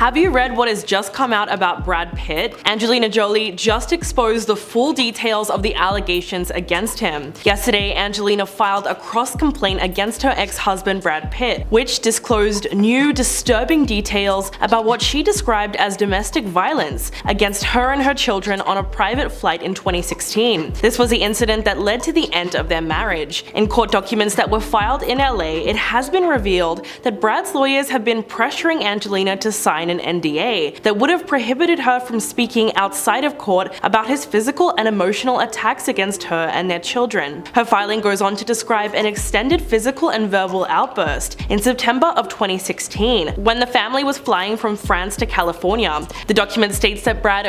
Have you read what has just come out about Brad Pitt? Angelina Jolie just exposed the full details of the allegations against him. Yesterday, Angelina filed a cross-complaint against her ex-husband Brad Pitt, which disclosed new, disturbing details about what she described as domestic violence against her and her children on a private flight in 2016. This was the incident that led to the end of their marriage. In court documents that were filed in LA, it has been revealed that Brad's lawyers have been pressuring Angelina to sign an NDA that would have prohibited her from speaking outside of court about his physical and emotional attacks against her and their children. Her filing goes on to describe an extended physical and verbal outburst in September of 2016 when the family was flying from France to California. The document states that Brad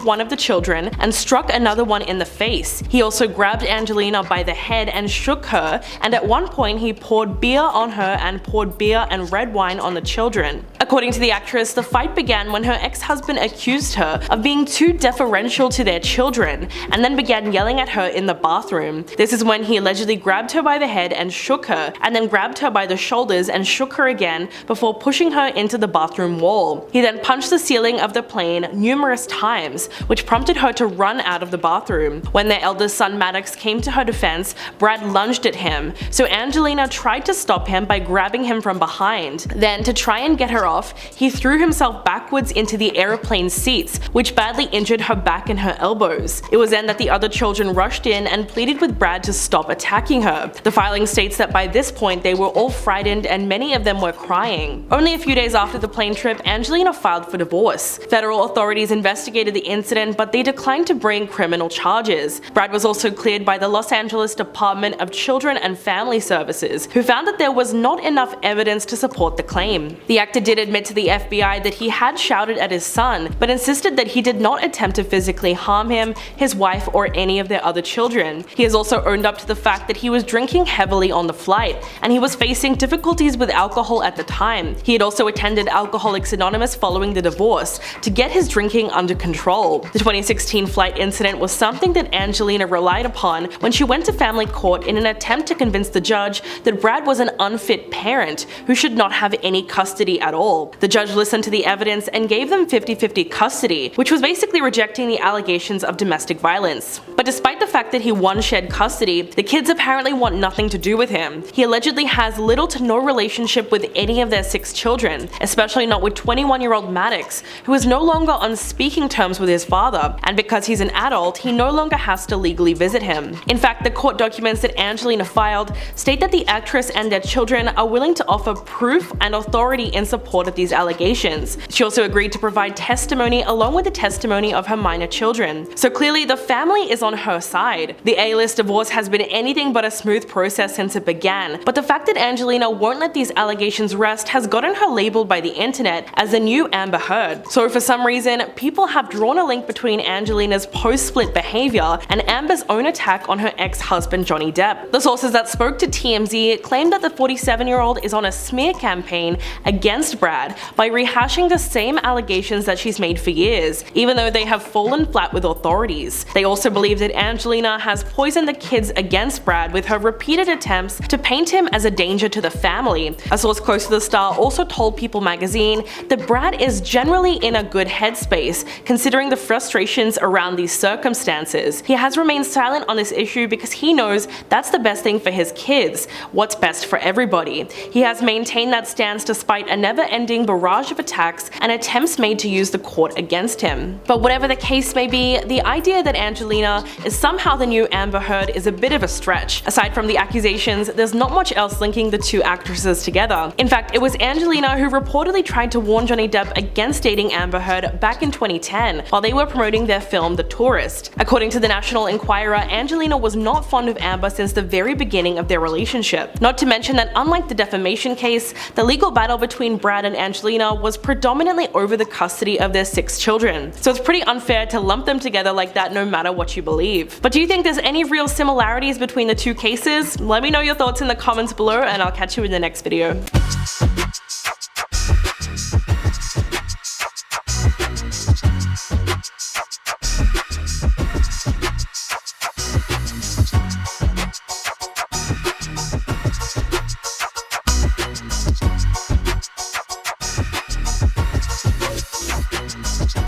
one of the children and struck another one in the face. He also grabbed Angelina by the head and shook her, and at one point he poured beer on her and poured beer and red wine on the children. According to the actress, the fight began when her ex-husband accused her of being too deferential to their children and then began yelling at her in the bathroom. This is when he allegedly grabbed her by the head and shook her, and then grabbed her by the shoulders and shook her again before pushing her into the bathroom wall. He then punched the ceiling of the plane numerous times, which prompted her to run out of the bathroom. When their eldest son Maddox came to her defense, Brad lunged at him, so Angelina tried to stop him by grabbing him from behind. Then, to try and get her off, he threw himself backwards into the aeroplane seats, which badly injured her back and her elbows. It was then that the other children rushed in and pleaded with Brad to stop attacking her. The filing states that by this point they were all frightened and many of them were crying. Only a few days after the plane trip, Angelina filed for divorce. Federal authorities investigated the incident, but they declined to bring criminal charges. Brad was also cleared by the Los Angeles Department of Children and Family Services, who found that there was not enough evidence to support the claim. The actor did admit to the FBI that he had shouted at his son, but insisted that he did not attempt to physically harm him, his wife, or any of their other children. He has also owned up to the fact that he was drinking heavily on the flight, and he was facing difficulties with alcohol at the time. He had also attended Alcoholics Anonymous following the divorce to get his drinking under control. The 2016 flight incident was something that Angelina relied upon when she went to family court in an attempt to convince the judge that Brad was an unfit parent who should not have any custody at all. The judge listened to the evidence and gave them 50-50 custody, which was basically rejecting the allegations of domestic violence. But despite the fact that he won shared custody, the kids apparently want nothing to do with him. He allegedly has little to no relationship with any of their 6 children, especially not with 21-year-old Maddox, who is no longer on speaking terms with his father, and because he's an adult, he no longer has to legally visit him. In fact, the court documents that Angelina filed state that the actress and their children are willing to offer proof and authority in support of these allegations. She also agreed to provide testimony along with the testimony of her minor children. So clearly the family is on her side. The A-list divorce has been anything but a smooth process since it began, but the fact that Angelina won't let these allegations rest has gotten her labeled by the internet as the new Amber Heard. So for some reason, people have drawn a link between Angelina's post-split behavior and Amber's own attack on her ex-husband Johnny Depp. The sources that spoke to TMZ claimed that the 47-year-old is on a smear campaign against Brad by rehashing the same allegations that she's made for years, even though they have fallen flat with authorities. They also believe that Angelina has poisoned the kids against Brad with her repeated attempts to paint him as a danger to the family. A source close to the star also told People magazine that Brad is generally in a good headspace, considering the frustrations around these circumstances. He has remained silent on this issue because he knows that's the best thing for his kids, what's best for everybody. He has maintained that stance despite a never-ending barrage of attacks and attempts made to use the court against him. But whatever the case may be, the idea that Angelina is somehow the new Amber Heard is a bit of a stretch. Aside from the accusations, there's not much else linking the two actresses together. In fact, it was Angelina who reportedly tried to warn Johnny Depp against dating Amber Heard back in 2010 while they were promoting their film The Tourist. According to the National Enquirer, Angelina was not fond of Amber since the very beginning of their relationship. Not to mention that unlike the defamation case, the legal battle between Brad and Angelina was predominantly over the custody of their 6 children. So it's pretty unfair to lump them together like that no matter what you believe. But do you think there's any real similarities between the two cases? Let me know your thoughts in the comments below and I'll catch you in the next video.